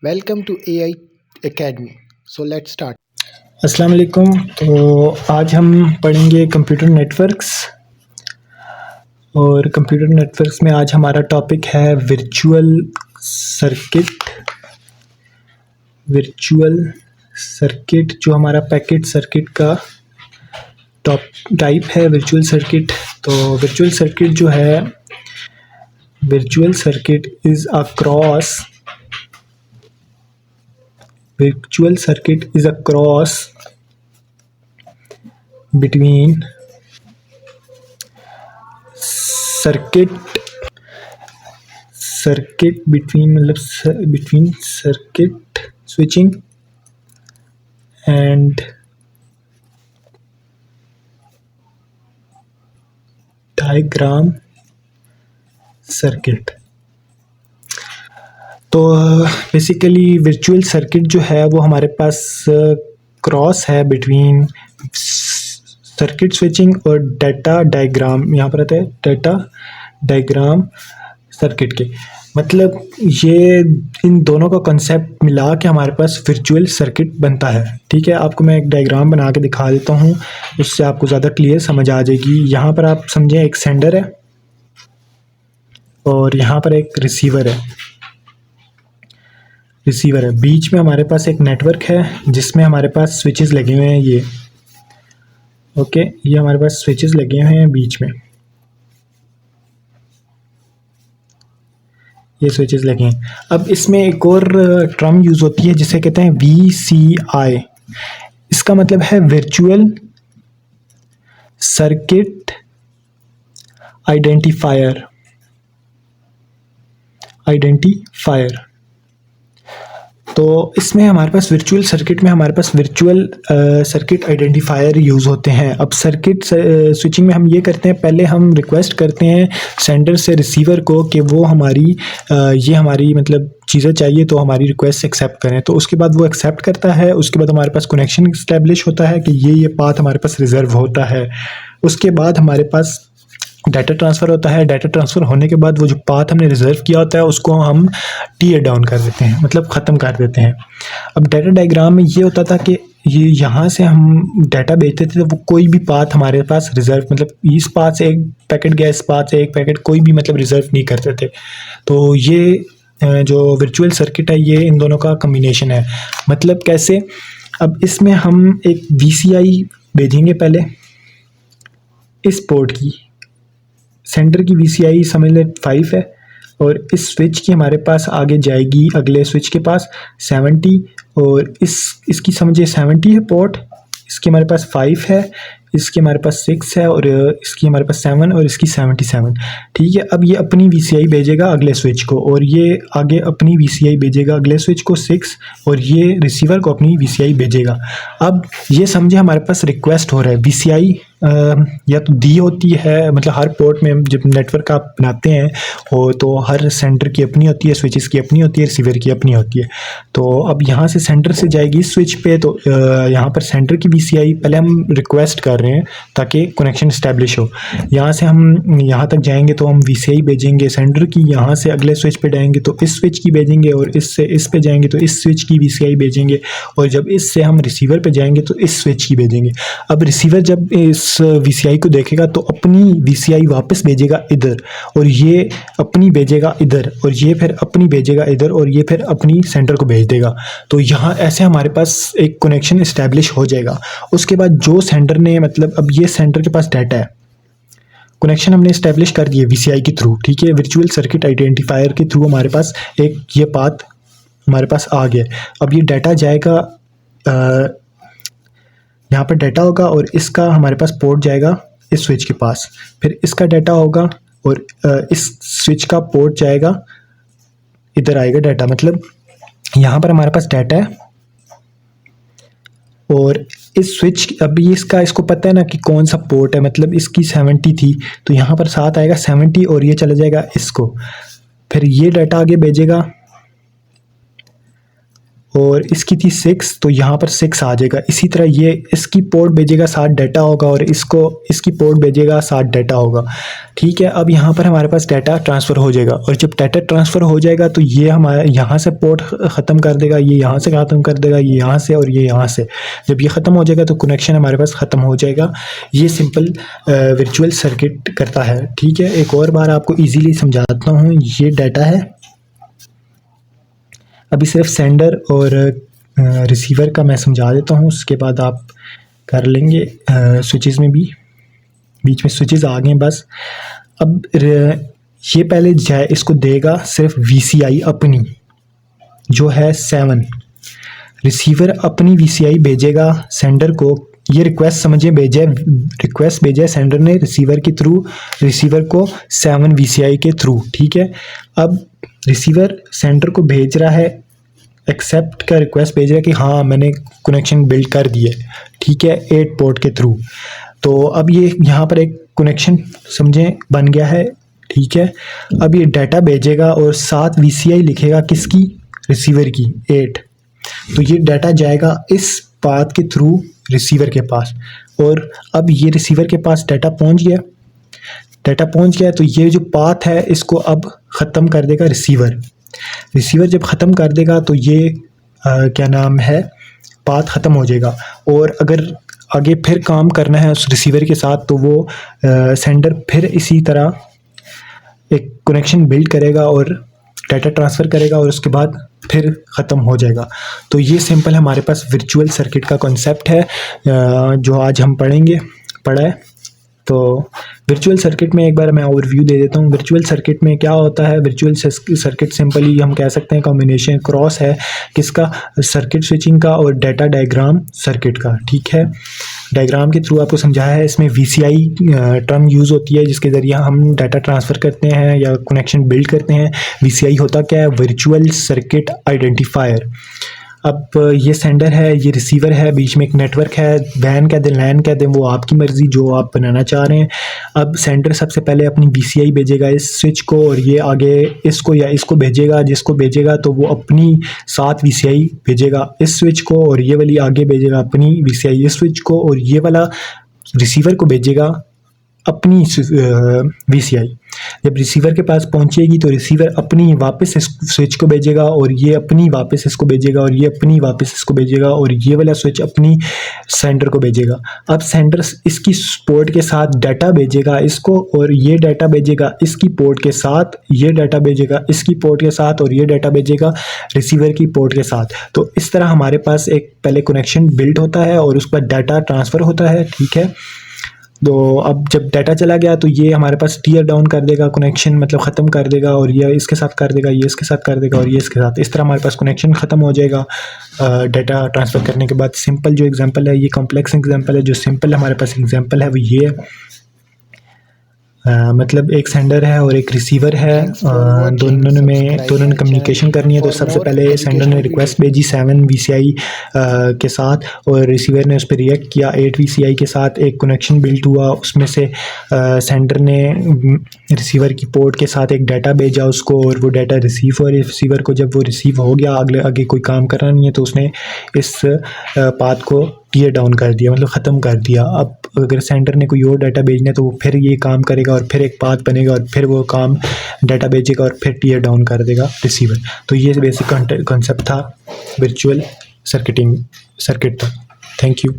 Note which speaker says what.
Speaker 1: Welcome to AI Academy. So let's start.
Speaker 2: अस्सलाम वालेकुम। तो आज हम पढ़ेंगे कंप्यूटर नेटवर्क्स और कंप्यूटर नेटवर्क्स में आज हमारा टॉपिक है वर्चुअल सर्किट जो हमारा पैकेट सर्किट का टाइप है वर्चुअल सर्किट। तो वर्चुअल सर्किट जो है virtual circuit is a cross between circuit between circuit switching and diagram circuit. तो बेसिकली वर्चुअल सर्किट जो है वो हमारे पास क्रॉस है बिटवीन सर्किट स्विचिंग और डाटा डायग्राम। यहाँ पर आता है डाटा डायग्राम सर्किट के, मतलब ये इन दोनों का कंसेप्ट मिला के हमारे पास वर्चुअल सर्किट बनता है। ठीक है, आपको मैं एक डायग्राम बना के दिखा देता हूँ, उससे आपको ज़्यादा क्लियर समझ आ जाएगी। यहाँ पर आप समझें एक सेंडर है और यहाँ पर एक रिसीवर है। बीच में हमारे पास एक नेटवर्क है जिसमें हमारे पास स्विचेस लगे हुए हैं। ये ये हमारे पास स्विचेस लगे हुए हैं बीच में, ये स्विचेस लगे हैं। अब इसमें एक और टर्म यूज़ होती है जिसे कहते हैं VCI। इसका मतलब है वर्चुअल सर्किट आइडेंटिफायर। तो इसमें हमारे पास वर्चुअल सर्किट में हमारे पास वर्चुअल सर्किट आइडेंटिफायर यूज़ होते हैं। अब सर्किट स्विचिंग में हम ये करते हैं, पहले हम रिक्वेस्ट करते हैं सेंडर से रिसीवर को कि वो हमारी मतलब चीज़ें चाहिए तो हमारी रिक्वेस्ट एक्सेप्ट करें। तो उसके बाद वो एक्सेप्ट करता है। उसके बाद हमारे पास कनेक्शन इस्टेब्लिश होता है कि ये पाथ हमारे पास रिजर्व होता है। उसके बाद हमारे पास डाटा ट्रांसफ़र होता है। डाटा ट्रांसफ़र होने के बाद वो जो पाथ हमने रिज़र्व किया होता है उसको हम टीयर डाउन कर देते हैं, मतलब ख़त्म कर देते हैं। अब डाटा डायग्राम में ये होता था कि ये यहाँ से हम डाटा भेजते थे तो वो कोई भी पाथ हमारे पास रिज़र्व, मतलब इस पाथ से एक पैकेट गया, इस पाथ से एक पैकेट, कोई भी मतलब रिज़र्व नहीं करते थे। तो ये जो वर्चुअल सर्किट है ये इन दोनों का कम्बिनेशन है। मतलब कैसे, अब इसमें हम एक VCI भेजेंगे पहले इस पोर्ट की, सेंटर की VCI समझ लें 5 है, और इस स्विच की हमारे पास आगे जाएगी अगले स्विच के पास 70, और इसकी समझिए 70 है पोर्ट, इसकी हमारे पास 5 है, इसकी हमारे पास 6 है, और इसकी हमारे पास 7 और इसकी 77। ठीक है, अब ये अपनी VCI भेजेगा अगले स्विच को, और ये आगे अपनी VCI भेजेगा अगले स्विच को 6, और ये रिसीवर को अपनी VCI भेजेगा। अब ये समझे हमारे पास रिक्वेस्ट हो रहा है। VCI या तो दी होती है, मतलब हर पोर्ट में जब नेटवर्क आप बनाते हैं हो तो हर सेंटर की अपनी होती है, स्विचेस की अपनी होती है, रिसीवर की अपनी होती है। तो अब यहाँ से सेंटर से जाएगी स्विच पे, तो यहाँ पर सेंटर की VCI पहले हम रिक्वेस्ट कर रहे हैं ताकि कनेक्शन इस्टेब्लिश हो। यहाँ से हम यहाँ तक जाएंगे तो हम VCI भेजेंगे सेंटर की, यहाँ से अगले स्विच पे जाएंगे तो इस स्विच की भेजेंगे, और इससे इस पे जाएंगे तो इस स्विच की VCI भेजेंगे, और जब इससे हम रिसीवर पे जाएंगे तो इस स्विच की भेजेंगे। अब रिसीवर जब इस VCI को देखेगा तो अपनी VCI वापस भेजेगा इधर, और ये अपनी भेजेगा इधर, और ये फिर अपनी भेजेगा इधर, और ये फिर अपनी सेंटर को भेज देगा। तो यहाँ ऐसे हमारे पास एक कनेक्शन इस्टेब्लिश हो जाएगा। उसके बाद जो सेंटर ने, मतलब अब ये सेंटर के पास डाटा है, कनेक्शन हमने इस्टेब्लिश कर दिए VCI के थ्रू। ठीक है, वर्चुअल सर्किट आइडेंटिफायर के थ्रू हमारे पास एक ये पाथ हमारे पास आ गया। अब ये डाटा जाएगा, यहाँ पर डाटा होगा, और इसका हमारे पास पोर्ट जाएगा इस स्विच के पास, फिर इसका डाटा होगा, और इस स्विच का पोर्ट जाएगा इधर आएगा डाटा। मतलब यहाँ पर हमारे पास डाटा है, और इस स्विच, अभी इसको पता है ना कि कौन सा पोर्ट है, मतलब इसकी 70 थी तो यहाँ पर साथ आएगा 70, और ये चला जाएगा इसको, फिर ये डाटा आगे भेजेगा और इसकी थी 6, तो यहाँ पर 6 आ जाएगा। इसी तरह ये इसकी पोर्ट भेजेगा 7 डाटा होगा और इसकी पोर्ट भेजेगा 7 डाटा होगा। ठीक है, अब यहाँ पर हमारे पास डाटा ट्रांसफ़र हो जाएगा और जब डाटा ट्रांसफ़र हो जाएगा तो ये हमारे यहाँ से पोर्ट ख़त्म कर देगा, ये यहाँ से ख़त्म कर देगा, ये यहाँ से और ये यहाँ से। जब ये ख़त्म हो जाएगा तो कनेक्शन हमारे पास ख़त्म हो जाएगा। ये सिंपल वर्चुअल सर्किट करता है। ठीक है, एक और बार आपको ईजीली समझाता हूँ। ये डाटा है, अभी सिर्फ सेंडर और रिसीवर का मैं समझा देता हूँ, उसके बाद आप कर लेंगे। स्विचेस में भी बीच में स्विचेस आ गए बस। अब ये पहले जाए इसको देगा सिर्फ VCI अपनी जो है 7, रिसीवर अपनी VCI भेजेगा सेंडर को। ये रिक्वेस्ट समझिए, रिक्वेस्ट भेजा है सेंडर ने रिसीवर के थ्रू, रिसीवर को 7 VCI के थ्रू। ठीक है, अब रिसीवर सेंडर को भेज रहा है, एक्सेप्ट का रिक्वेस्ट भेज रहा है कि हाँ मैंने कनेक्शन बिल्ड कर दिया है। ठीक है, 8 पोर्ट के थ्रू। तो अब ये यहाँ पर एक कनेक्शन समझें बन गया है। ठीक है, अब ये डाटा भेजेगा और 7 VCI लिखेगा किसकी, रिसीवर की 8। तो ये डाटा जाएगा इस पाथ के थ्रू रिसीवर के पास, और अब ये रिसीवर के पास डाटा पहुंच गया। तो ये जो पाथ है इसको अब ख़त्म कर देगा रिसीवर। जब ख़त्म कर देगा तो ये क्या नाम है, पाथ ख़त्म हो जाएगा। और अगर आगे फिर काम करना है उस रिसीवर के साथ तो वो सेंडर फिर इसी तरह एक कनेक्शन बिल्ड करेगा और डाटा ट्रांसफ़र करेगा और उसके बाद फिर ख़त्म हो जाएगा। तो ये सिंपल हमारे पास वर्चुअल सर्किट का कॉन्सेप्ट है जो आज हम पढ़ा है। तो वर्चुअल सर्किट में एक बार मैं ओवरव्यू दे देता हूँ। वर्चुअल सर्किट में क्या होता है, वर्चुअल सर्किट सिंपली हम कह सकते हैं कॉम्बिनेशन क्रॉस है किसका, सर्किट स्विचिंग का और डाटा डायग्राम सर्किट का। ठीक है, डायग्राम के थ्रू आपको समझाया है। इसमें VCI टर्म यूज़ होती है जिसके ज़रिए हम डाटा ट्रांसफ़र करते हैं या कनेक्शन बिल्ड करते हैं। VCI होता क्या है, वर्चुअल सर्किट आइडेंटिफायर। अब ये सेंडर है, ये रिसीवर है, बीच में एक नेटवर्क है, वैन कह दें लैन कह दें, वो आपकी मर्ज़ी जो आप बनाना चाह रहे हैं। अब सेंडर सबसे पहले अपनी VCI भेजेगा इस स्विच को और ये आगे इसको या इसको भेजेगा, जिसको भेजेगा तो वो अपनी 7 VCI भेजेगा इस स्विच को, और ये वाली आगे भेजेगा अपनी VCI इस स्विच को, और ये वाला रिसीवर को भेजेगा अपनी VCI। जब रिसीवर के पास पहुंचेगी तो रिसीवर अपनी वापस इस स्विच को भेजेगा और ये अपनी वापस इसको भेजेगा और ये अपनी वापस इसको भेजेगा और ये वाला स्विच अपनी सेंडर को भेजेगा। अब सेंडर इसकी पोर्ट के साथ डाटा भेजेगा इसको, और ये डाटा भेजेगा इसकी पोर्ट के साथ, ये डाटा भेजेगा इसकी पोर्ट के साथ, और ये डाटा भेजेगा रिसीवर की पोर्ट के साथ। तो इस तरह हमारे पास एक पहले कनेक्शन बिल्ड होता है और उसका डाटा ट्रांसफ़र होता है। ठीक है, तो अब जब डाटा चला गया तो ये हमारे पास टीयर डाउन कर देगा कनेक्शन, मतलब ख़त्म कर देगा, और ये इसके साथ कर देगा, ये इसके साथ कर देगा और ये इसके साथ। इस तरह हमारे पास कनेक्शन ख़त्म हो जाएगा डाटा ट्रांसफ़र करने के बाद। सिंपल जो एग्जांपल है, ये कॉम्प्लेक्स एग्जांपल है। जो सिंपल हमारे पास एग्जांपल है वो ये है, मतलब एक सेंडर है और एक रिसीवर है, दोनों ने कम्युनिकेशन करनी है। तो सबसे पहले सेंडर ने रिक्वेस्ट भेजी 7 VCI के साथ और रिसीवर ने उस पर रिएक्ट किया 8 VCI के साथ। एक कनेक्शन बिल्ड हुआ, उसमें से सेंडर ने रिसीवर की पोर्ट के साथ एक डाटा भेजा उसको, और वो डाटा रिसीव हुआ रिसीवर को। जब वो रिसीव हो गया, आगे कोई काम करना नहीं है तो उसने इस पाथ को टीयर डाउन कर दिया, मतलब ख़त्म कर दिया। अब अगर सेंडर ने कोई और डाटा भेजना है तो वो फिर ये काम करेगा और फिर एक पाथ बनेगा और फिर वो काम डाटा भेजेगा और फिर टीयर डाउन कर देगा रिसीवर। तो ये बेसिक कॉन्सेप्ट था वर्चुअल सर्किट का। Thank you.